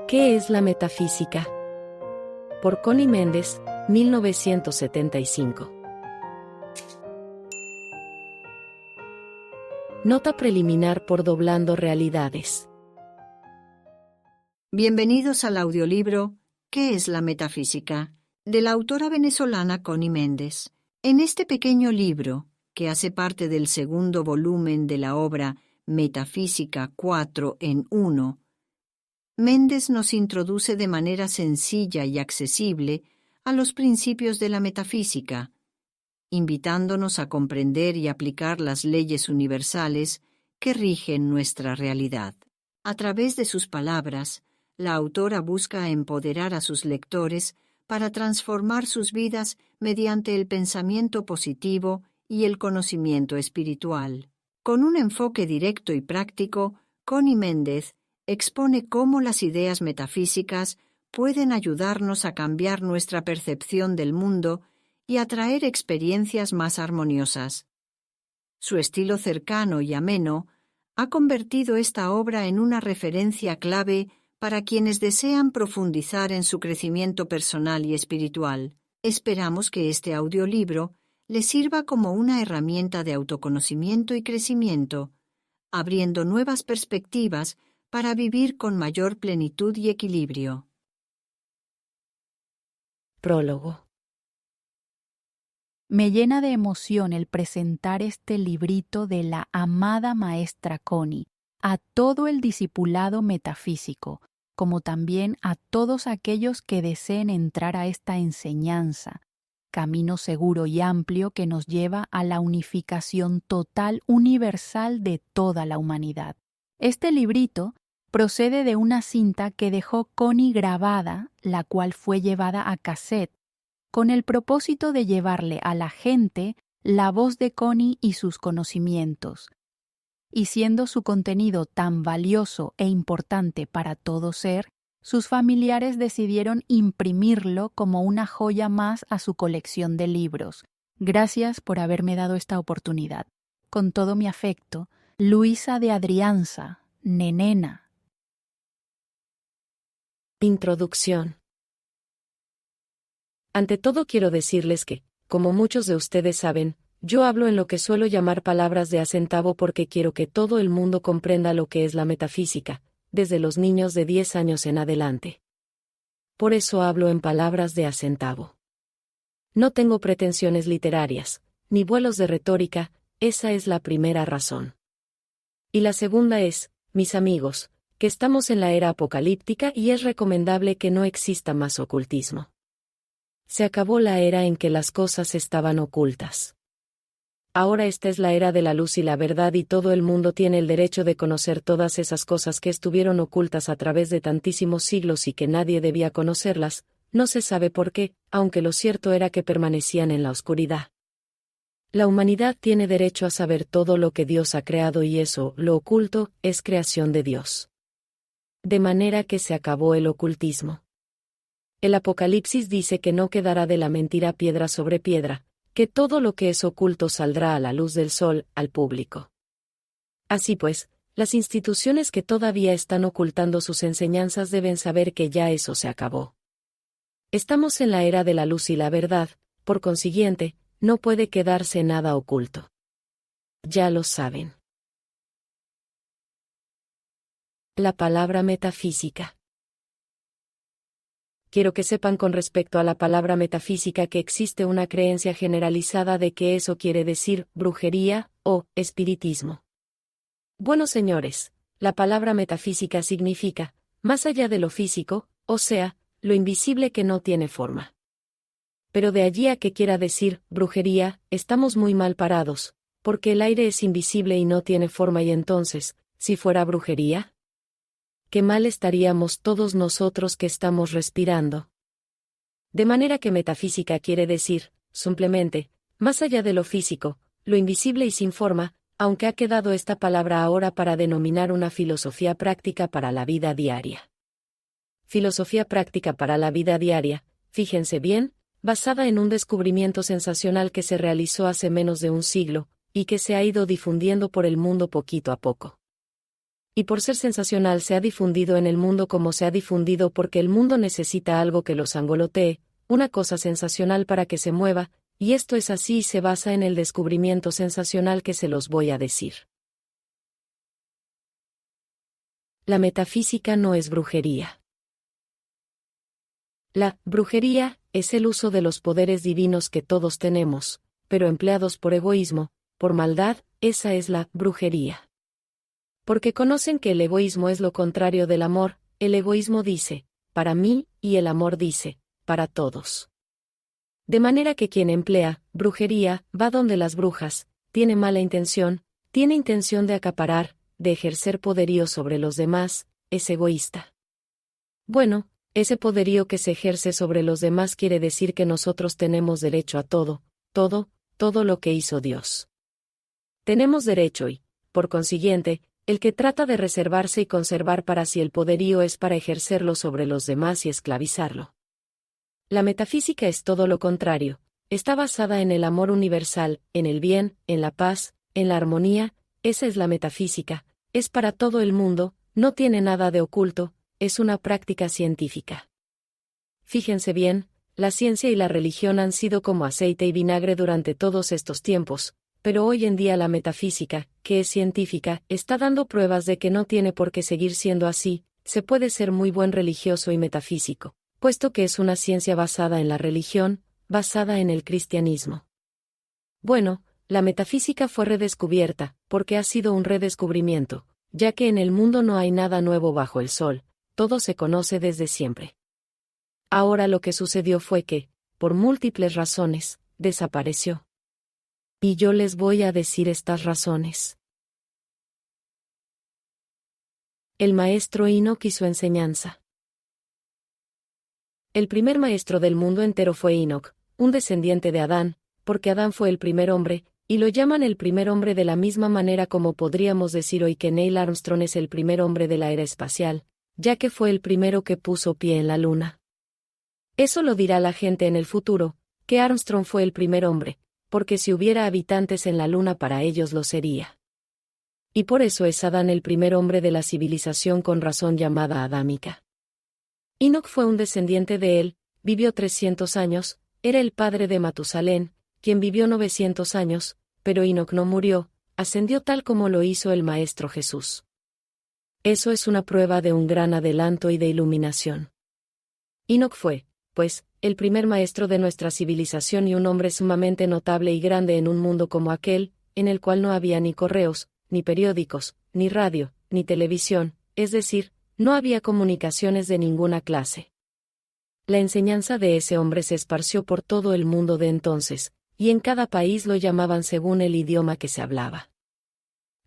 ¿Qué es la metafísica? Por Connie Méndez, 1975. Nota preliminar por Doblando Realidades. Bienvenidos al audiolibro ¿Qué es la metafísica?, de la autora venezolana Connie Méndez. En este pequeño libro, que hace parte del segundo volumen de la obra Metafísica 4 en 1, Méndez nos introduce de manera sencilla y accesible a los principios de la metafísica, invitándonos a comprender y aplicar las leyes universales que rigen nuestra realidad. A través de sus palabras, la autora busca empoderar a sus lectores para transformar sus vidas mediante el pensamiento positivo y el conocimiento espiritual. Con un enfoque directo y práctico, Connie Méndez expone cómo las ideas metafísicas pueden ayudarnos a cambiar nuestra percepción del mundo y atraer experiencias más armoniosas. Su estilo cercano y ameno ha convertido esta obra en una referencia clave para quienes desean profundizar en su crecimiento personal y espiritual. Esperamos que este audiolibro les sirva como una herramienta de autoconocimiento y crecimiento, abriendo nuevas perspectivas para vivir con mayor plenitud y equilibrio. Prólogo. Me llena de emoción el presentar este librito de la amada maestra Connie a todo el discipulado metafísico, como también a todos aquellos que deseen entrar a esta enseñanza, camino seguro y amplio que nos lleva a la unificación total universal de toda la humanidad. Este librito procede de una cinta que dejó Connie grabada, la cual fue llevada a cassette, con el propósito de llevarle a la gente la voz de Connie y sus conocimientos. Y siendo su contenido tan valioso e importante para todo ser, sus familiares decidieron imprimirlo como una joya más a su colección de libros. Gracias por haberme dado esta oportunidad. Con todo mi afecto, Luisa de Adrianza, Nenena. Introducción. Ante todo quiero decirles que, como muchos de ustedes saben, yo hablo en lo que suelo llamar palabras de a centavo porque quiero que todo el mundo comprenda lo que es la metafísica, desde los niños de 10 años en adelante. Por eso hablo en palabras de a centavo. No tengo pretensiones literarias, ni vuelos de retórica, esa es la primera razón. Y la segunda es, mis amigos, que estamos en la era apocalíptica y es recomendable que no exista más ocultismo. Se acabó la era en que las cosas estaban ocultas. Ahora esta es la era de la luz y la verdad y todo el mundo tiene el derecho de conocer todas esas cosas que estuvieron ocultas a través de tantísimos siglos y que nadie debía conocerlas, no se sabe por qué, aunque lo cierto era que permanecían en la oscuridad. La humanidad tiene derecho a saber todo lo que Dios ha creado y eso, lo oculto, es creación de Dios. De manera que se acabó el ocultismo. El Apocalipsis dice que no quedará de la mentira piedra sobre piedra, que todo lo que es oculto saldrá a la luz del sol, al público. Así pues, las instituciones que todavía están ocultando sus enseñanzas deben saber que ya eso se acabó. Estamos en la era de la luz y la verdad, por consiguiente, no puede quedarse nada oculto. Ya lo saben. La palabra metafísica. Quiero que sepan con respecto a la palabra metafísica que existe una creencia generalizada de que eso quiere decir brujería o espiritismo. Bueno, señores, la palabra metafísica significa, más allá de lo físico, o sea, lo invisible que no tiene forma. Pero de allí a que quiera decir brujería, estamos muy mal parados, porque el aire es invisible y no tiene forma y entonces, si fuera brujería, qué mal estaríamos todos nosotros que estamos respirando. De manera que metafísica quiere decir, simplemente, más allá de lo físico, lo invisible y sin forma, aunque ha quedado esta palabra ahora para denominar una filosofía práctica para la vida diaria. Filosofía práctica para la vida diaria, fíjense bien, basada en un descubrimiento sensacional que se realizó hace menos de un siglo, y que se ha ido difundiendo por el mundo poquito a poco. y por ser sensacional se ha difundido en el mundo como se ha difundido porque el mundo necesita algo que lo sangolotee, una cosa sensacional para que se mueva, y esto es así y se basa en el descubrimiento sensacional que se los voy a decir. La metafísica no es brujería. La brujería es el uso de los poderes divinos que todos tenemos, pero empleados por egoísmo, por maldad, esa es la brujería. Porque conocen que el egoísmo es lo contrario del amor, el egoísmo dice, para mí, y el amor dice, para todos. De manera que quien emplea brujería va donde las brujas, tiene mala intención, tiene intención de acaparar, de ejercer poderío sobre los demás, es egoísta. Bueno, ese poderío que se ejerce sobre los demás quiere decir que nosotros tenemos derecho a todo lo que hizo Dios. Tenemos derecho y, por consiguiente, el que trata de reservarse y conservar para sí el poderío es para ejercerlo sobre los demás y esclavizarlo. La metafísica es todo lo contrario, está basada en el amor universal, en el bien, en la paz, en la armonía, esa es la metafísica, es para todo el mundo, no tiene nada de oculto, es una práctica científica. Fíjense bien, la ciencia y la religión han sido como aceite y vinagre durante todos estos tiempos, pero hoy en día la metafísica, que es científica, está dando pruebas de que no tiene por qué seguir siendo así, se puede ser muy buen religioso y metafísico, puesto que es una ciencia basada en la religión, basada en el cristianismo. Bueno, la metafísica fue redescubierta, porque ha sido un redescubrimiento, ya que en el mundo no hay nada nuevo bajo el sol, todo se conoce desde siempre. Ahora lo que sucedió fue que, por múltiples razones, desapareció. Y yo les voy a decir estas razones. El maestro Enoch y su enseñanza. El primer maestro del mundo entero fue Enoch, un descendiente de Adán, porque Adán fue el primer hombre, y lo llaman el primer hombre de la misma manera como podríamos decir hoy que Neil Armstrong es el primer hombre de la era espacial, ya que fue el primero que puso pie en la luna. Eso lo dirá la gente en el futuro, que Armstrong fue el primer hombre, porque si hubiera habitantes en la luna para ellos lo sería. Y por eso es Adán el primer hombre de la civilización con razón llamada adámica. Enoch fue un descendiente de él, vivió 300 años, era el padre de Matusalén, quien vivió 900 años, pero Enoch no murió, ascendió tal como lo hizo el Maestro Jesús. Eso es una prueba de un gran adelanto y de iluminación. Enoch fue, pues, el primer maestro de nuestra civilización y un hombre sumamente notable y grande en un mundo como aquel, en el cual no había ni correos, ni periódicos, ni radio, ni televisión, es decir, no había comunicaciones de ninguna clase. La enseñanza de ese hombre se esparció por todo el mundo de entonces, y en cada país lo llamaban según el idioma que se hablaba.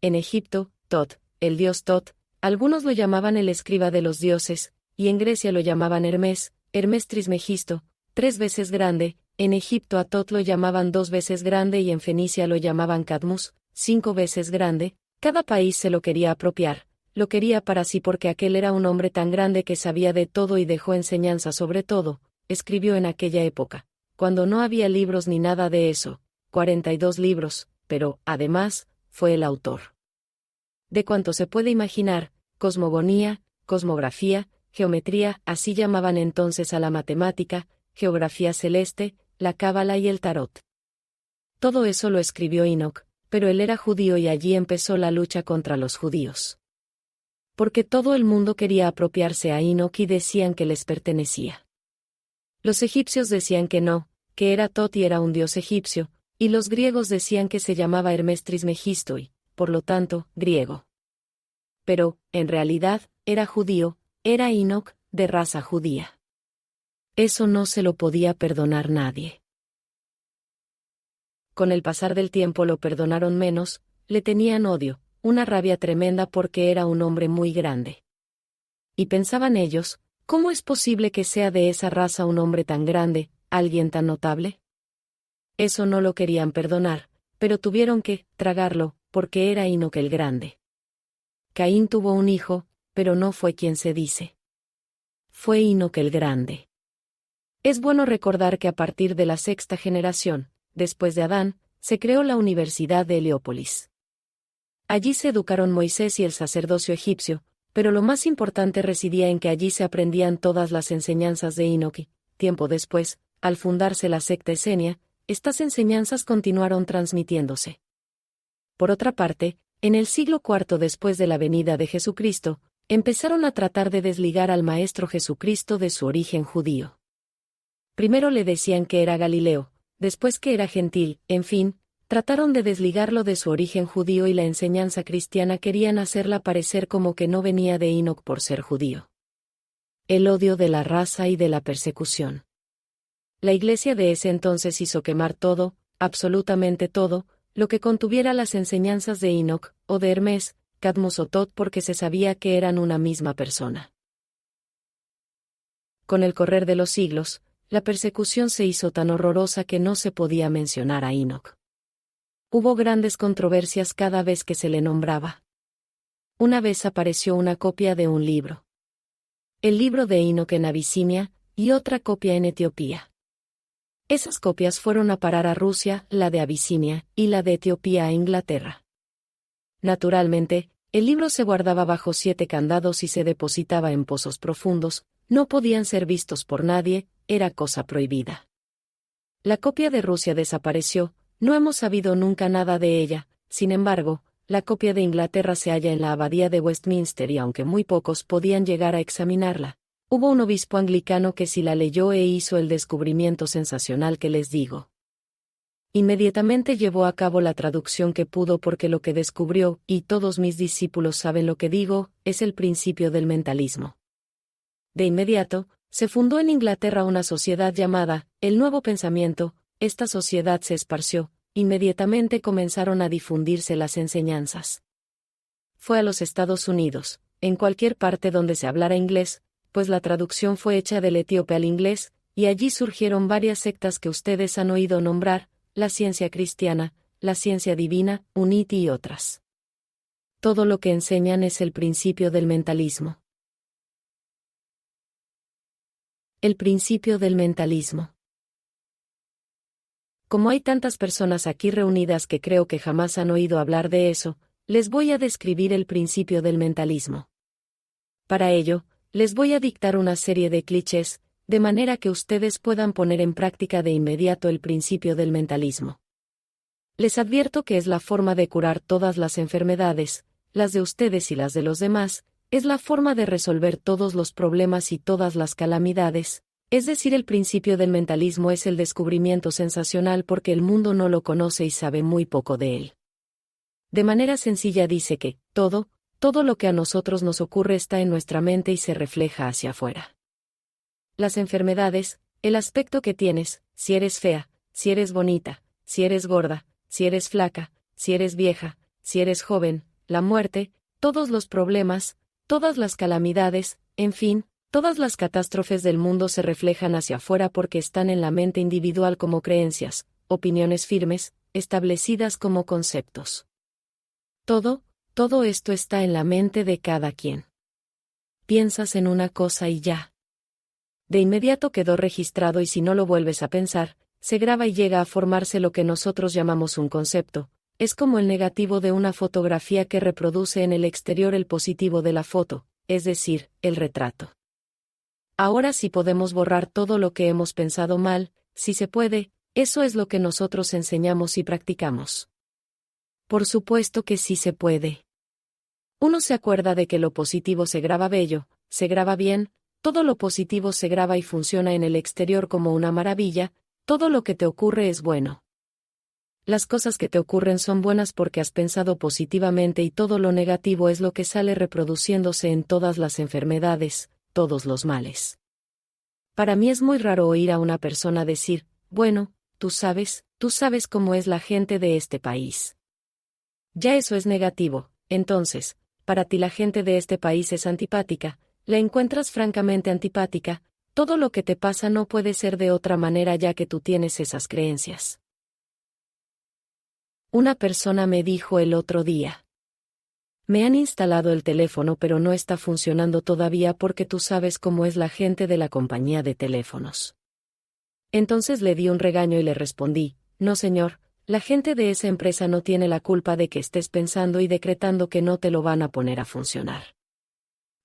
En Egipto, Tot, el dios Tot, algunos lo llamaban el escriba de los dioses, y en Grecia lo llamaban Hermes, Hermes Trismegisto, 3 veces grande, en Egipto a Tot lo llamaban 2 veces grande y en Fenicia lo llamaban Cadmus, 5 veces grande, cada país se lo quería apropiar, lo quería para sí porque aquel era un hombre tan grande que sabía de todo y dejó enseñanza sobre todo, escribió en aquella época, cuando no había libros ni nada de eso, 42 libros, pero, además, fue el autor de cuanto se puede imaginar, cosmogonía, cosmografía, geometría, así llamaban entonces a la matemática, geografía celeste, la cábala y el tarot. Todo eso lo escribió Enoch, pero él era judío y allí empezó la lucha contra los judíos. Porque todo el mundo quería apropiarse a Enoch y decían que les pertenecía. Los egipcios decían que no, que era Tot y era un dios egipcio, y los griegos decían que se llamaba Hermes Trismegisto y, por lo tanto, griego. Pero, en realidad, era judío, era Enoch, de raza judía. Eso no se lo podía perdonar nadie. Con el pasar del tiempo lo perdonaron menos, le tenían odio, una rabia tremenda porque era un hombre muy grande. Y pensaban ellos, ¿cómo es posible que sea de esa raza un hombre tan grande, alguien tan notable? Eso no lo querían perdonar, pero tuvieron que tragarlo, porque era Enoch el grande. Caín tuvo un hijo, pero no fue quien se dice. Fue Enoch el grande. Es bueno recordar que a partir de la 6ª generación, después de Adán, se creó la Universidad de Heliópolis. Allí se educaron Moisés y el sacerdocio egipcio, pero lo más importante residía en que allí se aprendían todas las enseñanzas de Enoch. Tiempo después, al fundarse la secta esenia, estas enseñanzas continuaron transmitiéndose. Por otra parte, en el siglo IV después de la venida de Jesucristo, empezaron a tratar de desligar al Maestro Jesucristo de su origen judío. Primero le decían que era Galileo, después que era gentil, en fin, trataron de desligarlo de su origen judío y la enseñanza cristiana querían hacerla parecer como que no venía de Enoch por ser judío. El odio de la raza y de la persecución. La iglesia de ese entonces hizo quemar todo, absolutamente todo, lo que contuviera las enseñanzas de Enoch, o de Hermes, Cadmos o Tot porque se sabía que eran una misma persona. Con el correr de los siglos, la persecución se hizo tan horrorosa que no se podía mencionar a Enoch. Hubo grandes controversias cada vez que se le nombraba. Una vez apareció una copia de un libro. El libro de Enoch en Abisinia, y otra copia en Etiopía. Esas copias fueron a parar a Rusia, la de Abisinia, y la de Etiopía a Inglaterra. Naturalmente, el libro se guardaba bajo 7 candados y se depositaba en pozos profundos, no podían ser vistos por nadie, era cosa prohibida. La copia de Rusia desapareció, no hemos sabido nunca nada de ella, sin embargo, la copia de Inglaterra se halla en la abadía de Westminster y aunque muy pocos podían llegar a examinarla, hubo un obispo anglicano que sí la leyó e hizo el descubrimiento sensacional que les digo. Inmediatamente llevó a cabo la traducción que pudo porque lo que descubrió, y todos mis discípulos saben lo que digo, es el principio del mentalismo. De inmediato, se fundó en Inglaterra una sociedad llamada El Nuevo Pensamiento. Esta sociedad se esparció, inmediatamente comenzaron a difundirse las enseñanzas. Fue a los Estados Unidos, en cualquier parte donde se hablara inglés, pues la traducción fue hecha del etíope al inglés, y allí surgieron varias sectas que ustedes han oído nombrar, la ciencia cristiana, la ciencia divina, Unity y otras. Todo lo que enseñan es el principio del mentalismo. El principio del mentalismo. Como hay tantas personas aquí reunidas que creo que jamás han oído hablar de eso, les voy a describir el principio del mentalismo. Para ello, les voy a dictar una serie de clichés, de manera que ustedes puedan poner en práctica de inmediato el principio del mentalismo. Les advierto que es la forma de curar todas las enfermedades, las de ustedes y las de los demás, es la forma de resolver todos los problemas y todas las calamidades. Es decir, el principio del mentalismo es el descubrimiento sensacional porque el mundo no lo conoce y sabe muy poco de él. De manera sencilla dice que, todo lo que a nosotros nos ocurre está en nuestra mente y se refleja hacia afuera. Las enfermedades, el aspecto que tienes, si eres fea, si eres bonita, si eres gorda, si eres flaca, si eres vieja, si eres joven, la muerte, todos los problemas, todas las calamidades, en fin, todas las catástrofes del mundo se reflejan hacia afuera porque están en la mente individual como creencias, opiniones firmes, establecidas como conceptos. Todo esto está en la mente de cada quien. Piensas en una cosa y ya. De inmediato quedó registrado y si no lo vuelves a pensar, se graba y llega a formarse lo que nosotros llamamos un concepto. Es como el negativo de una fotografía que reproduce en el exterior el positivo de la foto, es decir, el retrato. Ahora sí podemos borrar todo lo que hemos pensado mal, si se puede, eso es lo que nosotros enseñamos y practicamos. Por supuesto que sí se puede. Uno se acuerda de que lo positivo se graba bello, se graba bien, todo lo positivo se graba y funciona en el exterior como una maravilla, todo lo que te ocurre es bueno. Las cosas que te ocurren son buenas porque has pensado positivamente y todo lo negativo es lo que sale reproduciéndose en todas las enfermedades, todos los males. Para mí es muy raro oír a una persona decir, bueno, tú sabes cómo es la gente de este país. Ya eso es negativo, entonces, para ti la gente de este país es antipática, la encuentras francamente antipática, todo lo que te pasa no puede ser de otra manera ya que tú tienes esas creencias. Una persona me dijo el otro día. Me han instalado el teléfono pero no está funcionando todavía porque tú sabes cómo es la gente de la compañía de teléfonos. Entonces le di un regaño y le respondí, no señor, La gente de esa empresa no tiene la culpa de que estés pensando y decretando que no te lo van a poner a funcionar.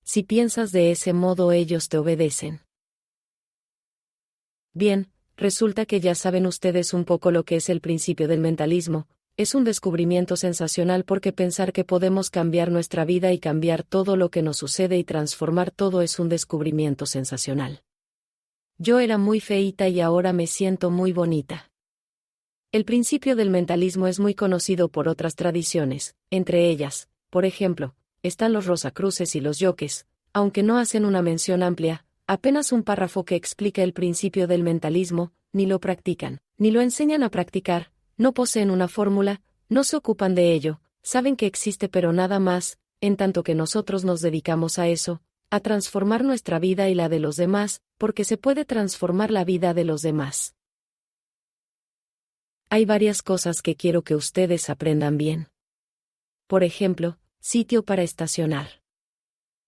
Si piensas de ese modo, ellos te obedecen. Bien, resulta que ya saben ustedes un poco lo que es el principio del mentalismo. Es un descubrimiento sensacional porque pensar que podemos cambiar nuestra vida y cambiar todo lo que nos sucede y transformar todo es un descubrimiento sensacional. Yo era muy feíta y ahora me siento muy bonita. El principio del mentalismo es muy conocido por otras tradiciones, entre ellas, por ejemplo, están los Rosacruces y los Yokes, aunque no hacen una mención amplia, apenas un párrafo que explica el principio del mentalismo, ni lo practican, ni lo enseñan a practicar. No poseen una fórmula, no se ocupan de ello, saben que existe pero nada más, en tanto que nosotros nos dedicamos a eso, a transformar nuestra vida y la de los demás, porque se puede transformar la vida de los demás. Hay varias cosas que quiero que ustedes aprendan bien. Por ejemplo, sitio para estacionar.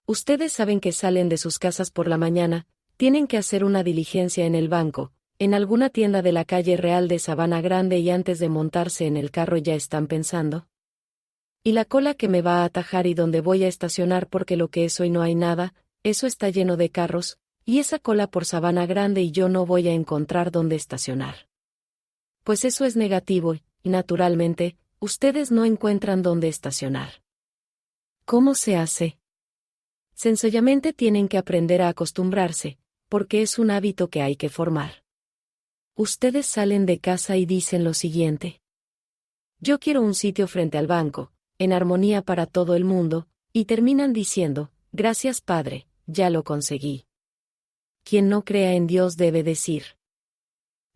Ustedes saben que salen de sus casas por la mañana, tienen que hacer una diligencia en el banco, en alguna tienda de la calle Real de Sabana Grande y antes de montarse en el carro ya están pensando. ¿Y la cola que me va a atajar y dónde voy a estacionar porque lo que es hoy no hay nada, eso está lleno de carros, y esa cola por Sabana Grande y yo no voy a encontrar dónde estacionar? Pues eso es negativo y, naturalmente, ustedes no encuentran dónde estacionar. ¿Cómo se hace? Sencillamente tienen que aprender a acostumbrarse, porque es un hábito que hay que formar. Ustedes salen de casa y dicen lo siguiente: yo quiero un sitio frente al banco, en armonía para todo el mundo, y terminan diciendo, gracias Padre, ya lo conseguí. Quien no crea en Dios debe decir,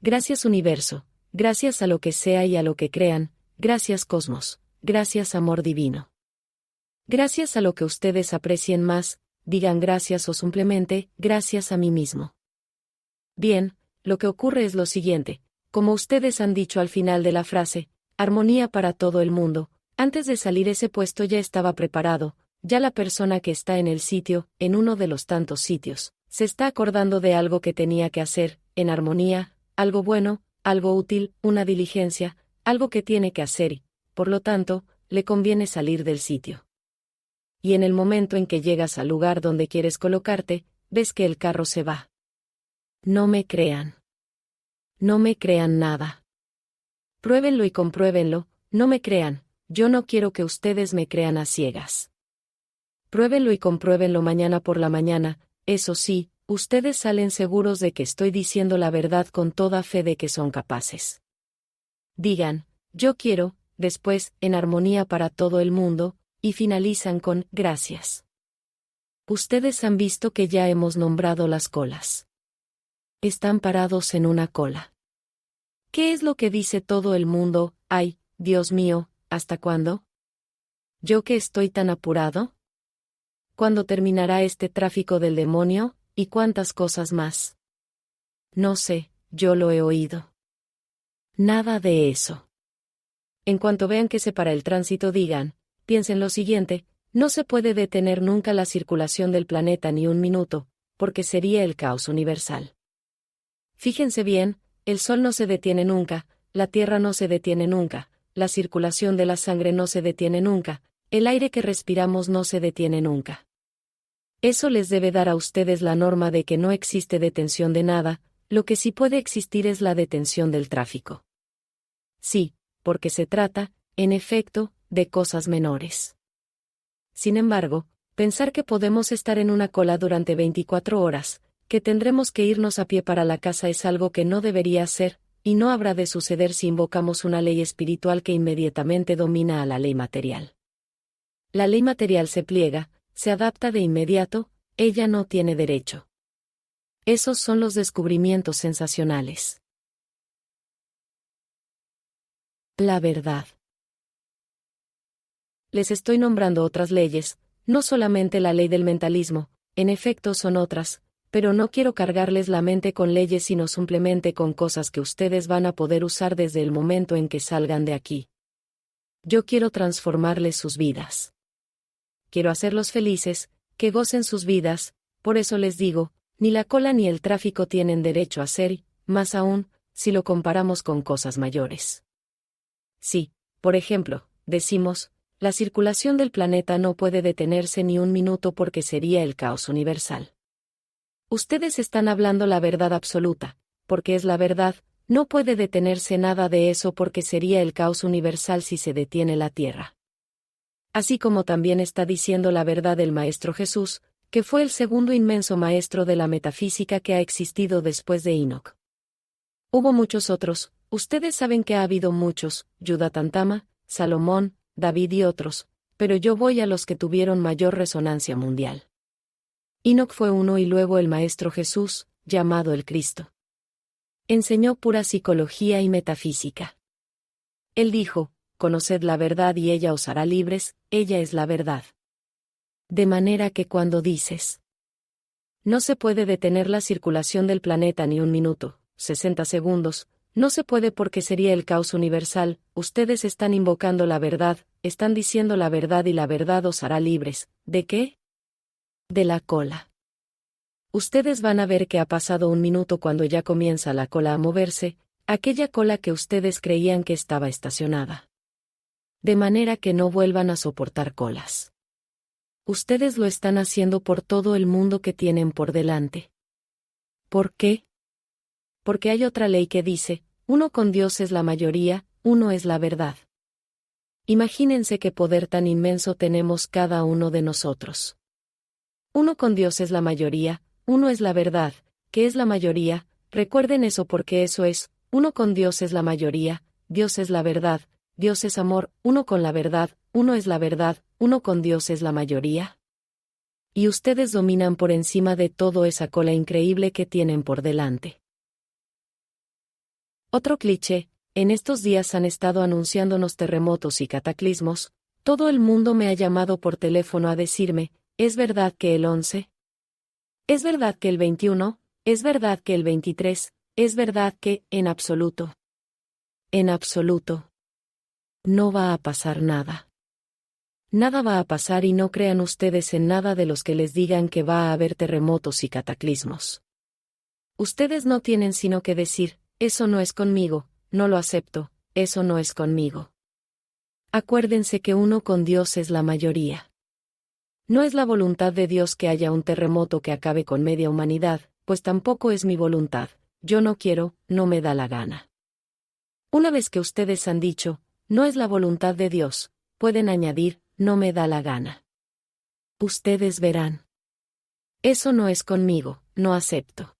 gracias universo, gracias a lo que sea y a lo que crean, gracias cosmos, gracias amor divino. Gracias a lo que ustedes aprecien más, digan gracias o simplemente, gracias a mí mismo. Bien, lo que ocurre es lo siguiente, como ustedes han dicho al final de la frase, armonía para todo el mundo, antes de salir ese puesto ya estaba preparado, ya la persona que está en el sitio, en uno de los tantos sitios, se está acordando de algo que tenía que hacer, en armonía, algo bueno, algo útil, una diligencia, algo que tiene que hacer y, por lo tanto, le conviene salir del sitio. Y en el momento en que llegas al lugar donde quieres colocarte, ves que el carro se va. No me crean. No me crean nada. Pruébenlo y compruébenlo, no me crean, yo no quiero que ustedes me crean a ciegas. Pruébenlo y compruébenlo mañana por la mañana, eso sí, ustedes salen seguros de que estoy diciendo la verdad con toda fe de que son capaces. Digan, yo quiero, después, en armonía para todo el mundo, y finalizan con, gracias. Ustedes han visto que ya hemos nombrado las colas. Están parados en una cola. ¿Qué es lo que dice todo el mundo? Ay, Dios mío, ¿hasta cuándo? ¿Yo que estoy tan apurado? ¿Cuándo terminará este tráfico del demonio? ¿Y cuántas cosas más? No sé, yo lo he oído. Nada de eso. En cuanto vean que se para el tránsito digan, piensen lo siguiente, no se puede detener nunca la circulación del planeta ni un minuto, porque sería el caos universal. Fíjense bien, el sol no se detiene nunca, la tierra no se detiene nunca, la circulación de la sangre no se detiene nunca, el aire que respiramos no se detiene nunca. Eso les debe dar a ustedes la norma de que no existe detención de nada, lo que sí puede existir es la detención del tráfico. Sí, porque se trata, en efecto, de cosas menores. Sin embargo, pensar que podemos estar en una cola durante 24 horas, que tendremos que irnos a pie para la casa es algo que no debería ser, y no habrá de suceder si invocamos una ley espiritual que inmediatamente domina a la ley material. La ley material se pliega, se adapta de inmediato, ella no tiene derecho. Esos son los descubrimientos sensacionales. La verdad. Les estoy nombrando otras leyes, no solamente la ley del mentalismo, en efecto son otras, pero no quiero cargarles la mente con leyes sino simplemente con cosas que ustedes van a poder usar desde el momento en que salgan de aquí. Yo quiero transformarles sus vidas. Quiero hacerlos felices, que gocen sus vidas, por eso les digo, ni la cola ni el tráfico tienen derecho a ser, más aún, si lo comparamos con cosas mayores. Sí, por ejemplo, decimos, la circulación del planeta no puede detenerse ni un minuto porque sería el caos universal. Ustedes están hablando la verdad absoluta, porque es la verdad, no puede detenerse nada de eso porque sería el caos universal si se detiene la Tierra. Así como también está diciendo la verdad el Maestro Jesús, que fue el segundo inmenso maestro de la metafísica que ha existido después de Enoch. Hubo muchos otros, ustedes saben que ha habido muchos, Yudatantama, Salomón, David y otros, pero yo voy a los que tuvieron mayor resonancia mundial. Enoch fue uno y luego el Maestro Jesús, llamado el Cristo. Enseñó pura psicología y metafísica. Él dijo, conoced la verdad y ella os hará libres, ella es la verdad. De manera que cuando dices, no se puede detener la circulación del planeta ni un minuto, 60 segundos, no se puede porque sería el caos universal, ustedes están invocando la verdad, están diciendo la verdad y la verdad os hará libres, ¿de qué? De la cola. Ustedes van a ver que ha pasado un minuto cuando ya comienza la cola a moverse, aquella cola que ustedes creían que estaba estacionada. De manera que no vuelvan a soportar colas. Ustedes lo están haciendo por todo el mundo que tienen por delante. ¿Por qué? Porque hay otra ley que dice, uno con Dios es la mayoría, uno es la verdad. Imagínense qué poder tan inmenso tenemos cada uno de nosotros. Uno con Dios es la mayoría, uno es la verdad, ¿qué es la mayoría? Recuerden eso porque eso es, uno con Dios es la mayoría, Dios es la verdad, Dios es amor, uno con la verdad, uno es la verdad, uno con Dios es la mayoría. Y ustedes dominan por encima de todo esa cola increíble que tienen por delante. Otro cliché, en estos días han estado anunciándonos terremotos y cataclismos, todo el mundo me ha llamado por teléfono a decirme, ¿es verdad que el 11? ¿Es verdad que el 21? ¿Es verdad que el 23? ¿Es verdad que, en absoluto? En absoluto. No va a pasar nada. Nada va a pasar y no crean ustedes en nada de los que les digan que va a haber terremotos y cataclismos. Ustedes no tienen sino que decir, eso no es conmigo, no lo acepto, eso no es conmigo. Acuérdense que uno con Dios es la mayoría. No es la voluntad de Dios que haya un terremoto que acabe con media humanidad, pues tampoco es mi voluntad, yo no quiero, no me da la gana. Una vez que ustedes han dicho, no es la voluntad de Dios, pueden añadir, no me da la gana. Ustedes verán. Eso no es conmigo, no acepto.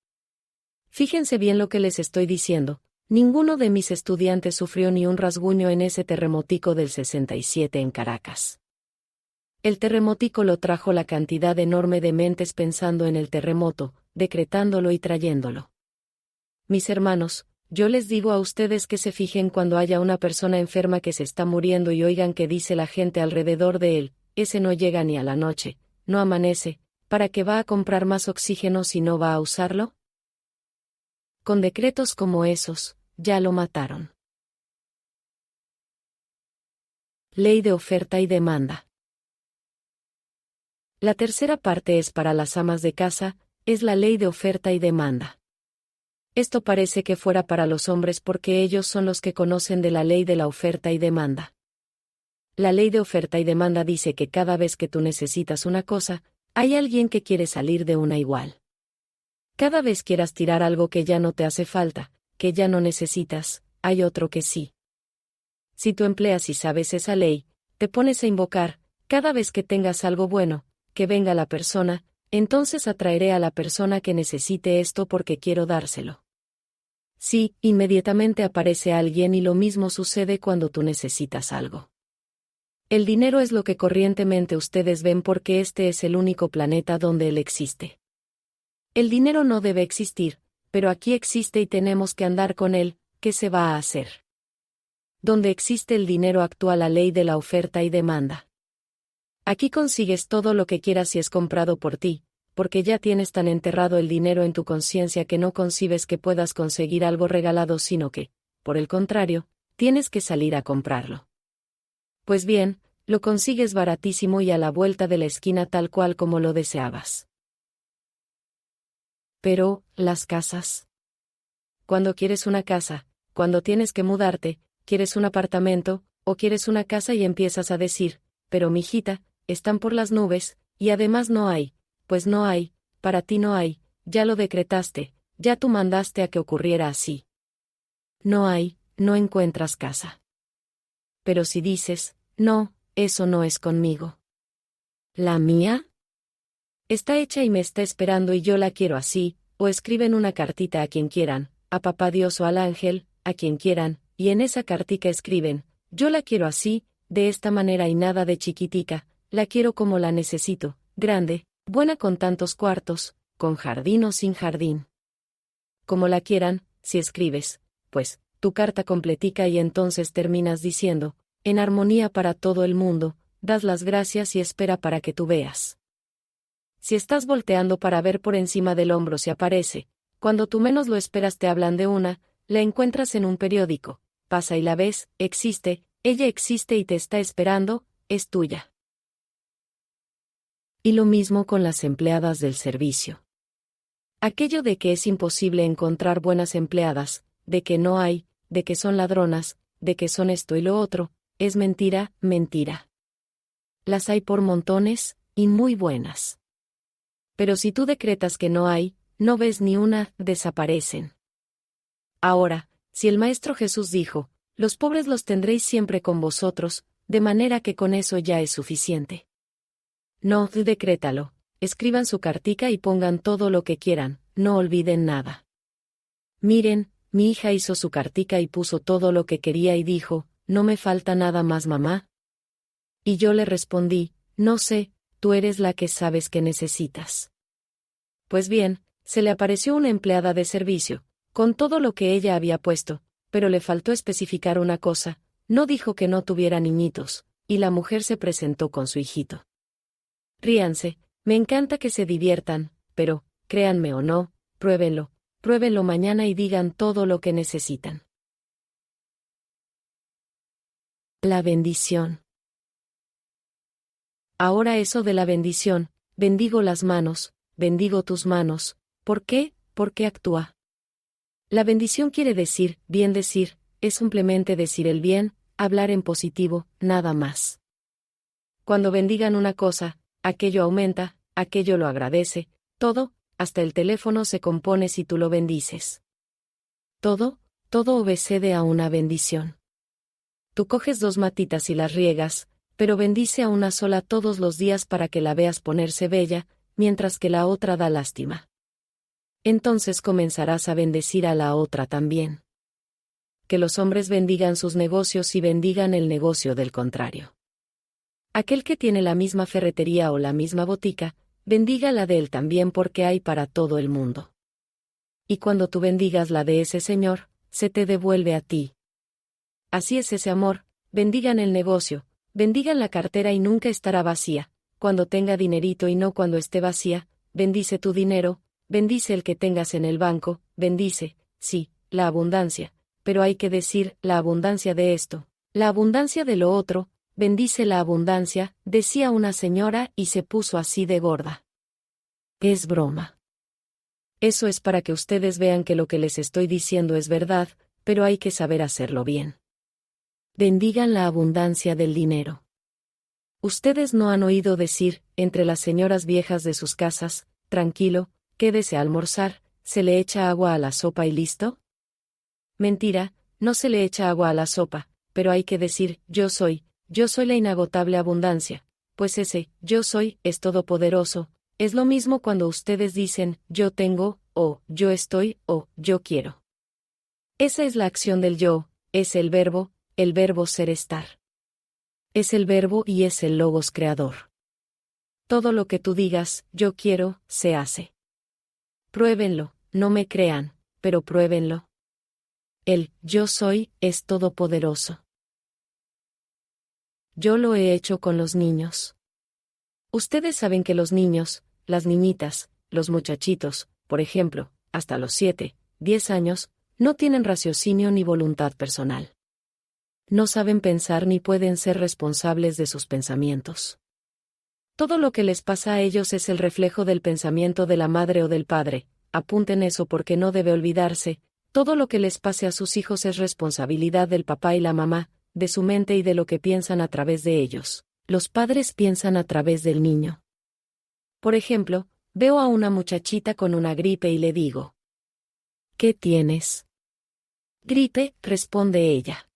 Fíjense bien lo que les estoy diciendo, ninguno de mis estudiantes sufrió ni un rasguño en ese terremotico del 67 en Caracas. El terremotico lo trajo la cantidad enorme de mentes pensando en el terremoto, decretándolo y trayéndolo. Mis hermanos, yo les digo a ustedes que se fijen cuando haya una persona enferma que se está muriendo y oigan que dice la gente alrededor de él, ese no llega ni a la noche, no amanece, ¿para qué va a comprar más oxígeno si no va a usarlo? Con decretos como esos, ya lo mataron. Ley de oferta y demanda. La tercera parte es para las amas de casa, es la ley de oferta y demanda. Esto parece que fuera para los hombres porque ellos son los que conocen de la ley de la oferta y demanda. La ley de oferta y demanda dice que cada vez que tú necesitas una cosa, hay alguien que quiere salir de una igual. Cada vez quieras tirar algo que ya no te hace falta, que ya no necesitas, hay otro que sí. Si tú empleas y sabes esa ley, te pones a invocar, cada vez que tengas algo bueno, que venga la persona, entonces atraeré a la persona que necesite esto porque quiero dárselo. Sí, inmediatamente aparece alguien y lo mismo sucede cuando tú necesitas algo. El dinero es lo que corrientemente ustedes ven porque este es el único planeta donde él existe. El dinero no debe existir, pero aquí existe y tenemos que andar con él, ¿qué se va a hacer? Donde existe el dinero actúa la ley de la oferta y demanda. Aquí consigues todo lo que quieras y es comprado por ti, porque ya tienes tan enterrado el dinero en tu conciencia que no concibes que puedas conseguir algo regalado sino que, por el contrario, tienes que salir a comprarlo. Pues bien, lo consigues baratísimo y a la vuelta de la esquina tal cual como lo deseabas. Pero, las casas. Cuando quieres una casa, cuando tienes que mudarte, ¿quieres un apartamento, o quieres una casa? Y empiezas a decir, pero mijita, están por las nubes, y además no hay, pues no hay, para ti no hay, ya lo decretaste, ya tú mandaste a que ocurriera así. No hay, no encuentras casa. Pero si dices, no, eso no es conmigo. ¿La mía? Está hecha y me está esperando y yo la quiero así, o escriben una cartita a quien quieran, a papá Dios o al ángel, a quien quieran, y en esa cartica escriben, yo la quiero así, de esta manera y nada de chiquitica, la quiero como la necesito, grande, buena con tantos cuartos, con jardín o sin jardín. Como la quieran, si escribes, pues, tu carta completica y entonces terminas diciendo, en armonía para todo el mundo, das las gracias y espera para que tú veas. Si estás volteando para ver por encima del hombro si aparece, cuando tú menos lo esperas te hablan de una, la encuentras en un periódico, pasa y la ves, existe, ella existe y te está esperando, es tuya. Y lo mismo con las empleadas del servicio. Aquello de que es imposible encontrar buenas empleadas, de que no hay, de que son ladronas, de que son esto y lo otro, es mentira, mentira. Las hay por montones, y muy buenas. Pero si tú decretas que no hay, no ves ni una, desaparecen. Ahora, si el Maestro Jesús dijo, los pobres los tendréis siempre con vosotros, de manera que con eso ya es suficiente. No, decrétalo, escriban su cartica y pongan todo lo que quieran, no olviden nada. Miren, mi hija hizo su cartica y puso todo lo que quería y dijo, ¿no me falta nada más, mamá? Y yo le respondí, no sé, tú eres la que sabes que necesitas. Pues bien, se le apareció una empleada de servicio, con todo lo que ella había puesto, pero le faltó especificar una cosa, no dijo que no tuviera niñitos, y la mujer se presentó con su hijito. Ríanse, me encanta que se diviertan, pero, créanme o no, pruébenlo mañana y digan todo lo que necesitan. La bendición. Ahora eso de la bendición, bendigo las manos, bendigo tus manos, ¿por qué? Porque actúa. La bendición quiere decir, bien decir, es simplemente decir el bien, hablar en positivo, nada más. Cuando bendigan una cosa, aquello aumenta, aquello lo agradece, todo, hasta el teléfono se compone si tú lo bendices. Todo obedece a una bendición. Tú coges 2 matitas y las riegas, pero bendice a una sola todos los días para que la veas ponerse bella, mientras que la otra da lástima. Entonces comenzarás a bendecir a la otra también. Que los hombres bendigan sus negocios y bendigan el negocio del contrario. Aquel que tiene la misma ferretería o la misma botica, bendiga la de él también porque hay para todo el mundo. Y cuando tú bendigas la de ese señor, se te devuelve a ti. Así es ese amor, bendigan el negocio, bendigan la cartera y nunca estará vacía, cuando tenga dinerito y no cuando esté vacía, bendice tu dinero, bendice el que tengas en el banco, bendice, sí, la abundancia, pero hay que decir, la abundancia de esto, la abundancia de lo otro, bendice la abundancia, decía una señora y se puso así de gorda. Es broma. Eso es para que ustedes vean que lo que les estoy diciendo es verdad, pero hay que saber hacerlo bien. Bendigan la abundancia del dinero. Ustedes no han oído decir, entre las señoras viejas de sus casas, tranquilo, quédese a almorzar, se le echa agua a la sopa y listo. Mentira, no se le echa agua a la sopa, pero hay que decir, yo soy la inagotable abundancia, pues ese, yo soy, es todopoderoso, es lo mismo cuando ustedes dicen, yo tengo, o yo estoy, o yo quiero. Esa es la acción del yo, es el verbo ser estar. Es el verbo y es el logos creador. Todo lo que tú digas, yo quiero, se hace. Pruébenlo, no me crean, pero pruébenlo. El yo soy es todopoderoso. Yo lo he hecho con los niños. Ustedes saben que los niños, las niñitas, los muchachitos, por ejemplo, hasta los 7, 10 años, no tienen raciocinio ni voluntad personal. No saben pensar ni pueden ser responsables de sus pensamientos. Todo lo que les pasa a ellos es el reflejo del pensamiento de la madre o del padre, apunten eso porque no debe olvidarse, Todo lo que les pase a sus hijos es responsabilidad del papá y la mamá, de su mente y de lo que piensan a través de ellos. Los padres piensan a través del niño. Por ejemplo, veo a una muchachita con una gripe y le digo: ¿qué tienes? Gripe, responde ella.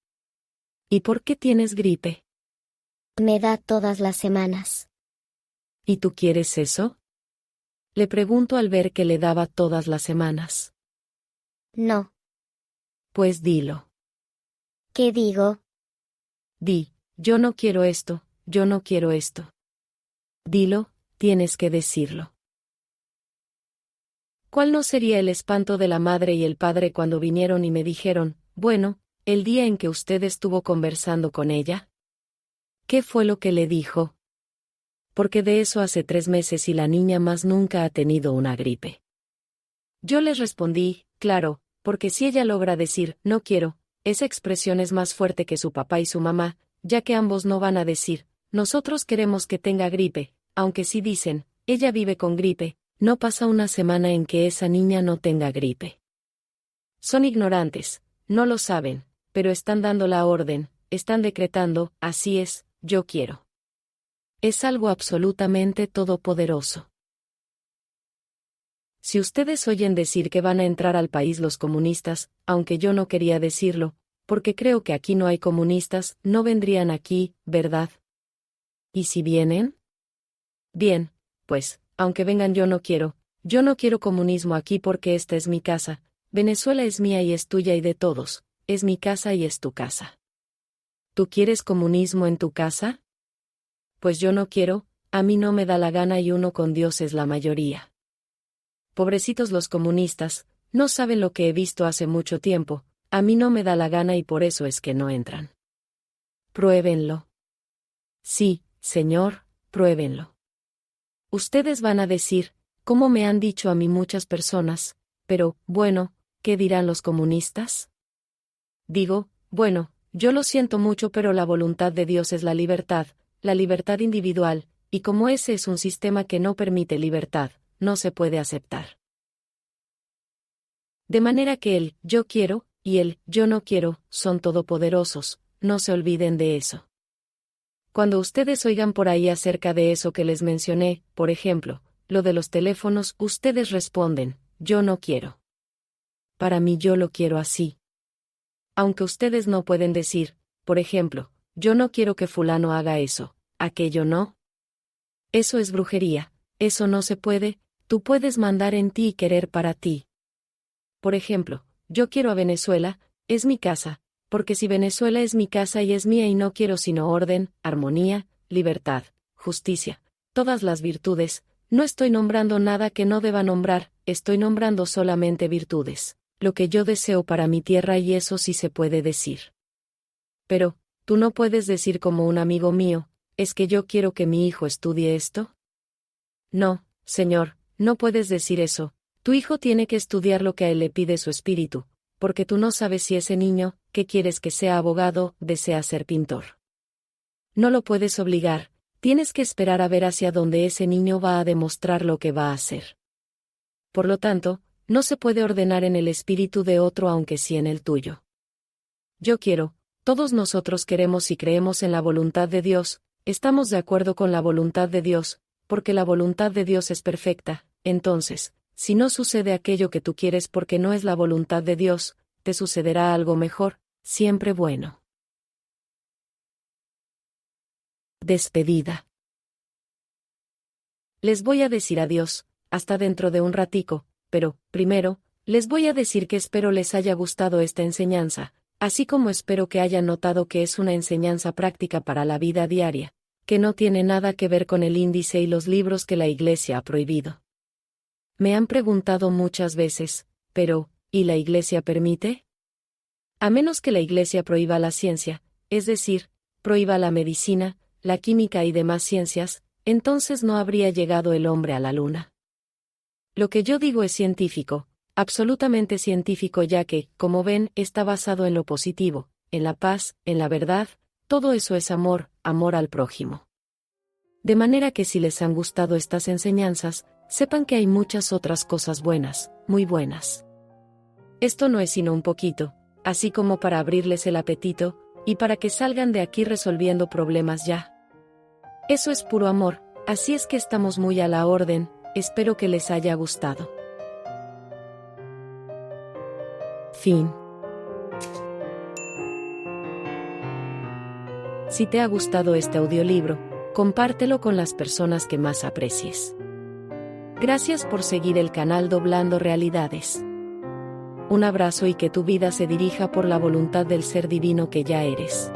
¿Y por qué tienes gripe? Me da todas las semanas. ¿Y tú quieres eso? Le pregunto al ver que le daba todas las semanas. No. Pues dilo. ¿Qué digo? Di, yo no quiero esto, yo no quiero esto. Dilo, tienes que decirlo. ¿Cuál no sería el espanto de la madre y el padre cuando vinieron y me dijeron: bueno, el día en que usted estuvo conversando con ella? ¿Qué fue lo que le dijo? Porque de eso hace 3 meses y la niña más nunca ha tenido una gripe. Yo les respondí: claro, porque si ella logra decir no quiero, esa expresión es más fuerte que su papá y su mamá, ya que ambos no van a decir nosotros queremos que tenga gripe, aunque si dicen ella vive con gripe, no pasa una semana en que esa niña no tenga gripe. Son ignorantes, no lo saben, pero están dando la orden, están decretando: así es, yo quiero. Es algo absolutamente todopoderoso. Si ustedes oyen decir que van a entrar al país los comunistas, aunque yo no quería decirlo, porque creo que aquí no hay comunistas, no vendrían aquí, ¿verdad? ¿Y si vienen? Bien, pues, aunque vengan yo no quiero comunismo aquí porque esta es mi casa, Venezuela es mía y es tuya y de todos, es mi casa y es tu casa. ¿Tú quieres comunismo en tu casa? Pues yo no quiero, a mí no me da la gana y uno con Dios es la mayoría. Pobrecitos los comunistas, no saben lo que he visto hace mucho tiempo, a mí no me da la gana y por eso es que no entran. Pruébenlo. Sí, señor, pruébenlo. Ustedes van a decir, como me han dicho a mí muchas personas, pero, bueno, ¿qué dirán los comunistas? Digo, bueno, yo lo siento mucho, pero la voluntad de Dios es la libertad individual, y como ese es un sistema que no permite libertad, no se puede aceptar. De manera que el yo quiero y el yo no quiero son todopoderosos, no se olviden de eso. Cuando ustedes oigan por ahí acerca de eso que les mencioné, por ejemplo, lo de los teléfonos, ustedes responden: yo no quiero. Para mí yo lo quiero así. Aunque ustedes no pueden decir, por ejemplo, yo no quiero que fulano haga eso, aquello no. Eso es brujería, eso no se puede, tú puedes mandar en ti y querer para ti. Por ejemplo, yo quiero a Venezuela, es mi casa, porque si Venezuela es mi casa y es mía y no quiero sino orden, armonía, libertad, justicia, todas las virtudes, no estoy nombrando nada que no deba nombrar, estoy nombrando solamente virtudes, lo que yo deseo para mi tierra y eso sí se puede decir. Pero, tú no puedes decir como un amigo mío, ¿es que yo quiero que mi hijo estudie esto? No, señor, no puedes decir eso, tu hijo tiene que estudiar lo que a él le pide su espíritu, porque tú no sabes si ese niño, que quieres que sea abogado, desea ser pintor. No lo puedes obligar, tienes que esperar a ver hacia dónde ese niño va a demostrar lo que va a hacer. Por lo tanto, no se puede ordenar en el espíritu de otro aunque sí en el tuyo. Yo quiero, todos nosotros queremos y creemos en la voluntad de Dios, estamos de acuerdo con la voluntad de Dios, porque la voluntad de Dios es perfecta, entonces, si no sucede aquello que tú quieres porque no es la voluntad de Dios, te sucederá algo mejor, siempre bueno. Despedida. Les voy a decir adiós, hasta dentro de un ratico, pero, primero, les voy a decir que espero les haya gustado esta enseñanza, así como espero que hayan notado que es una enseñanza práctica para la vida diaria, que no tiene nada que ver con el índice y los libros que la Iglesia ha prohibido. Me han preguntado muchas veces, pero, ¿y la Iglesia permite? A menos que la Iglesia prohíba la ciencia, es decir, prohíba la medicina, la química y demás ciencias, entonces no habría llegado el hombre a la luna. Lo que yo digo es científico, absolutamente científico, ya que, como ven, está basado en lo positivo, en la paz, en la verdad, todo eso es amor, amor al prójimo. De manera que si les han gustado estas enseñanzas, sepan que hay muchas otras cosas buenas, muy buenas. Esto no es sino un poquito, así como para abrirles el apetito, y para que salgan de aquí resolviendo problemas ya. Eso es puro amor, así es que estamos muy a la orden, espero que les haya gustado. Fin. Si te ha gustado este audiolibro, compártelo con las personas que más aprecies. Gracias por seguir el canal Doblando Realidades. Un abrazo y que tu vida se dirija por la voluntad del ser divino que ya eres.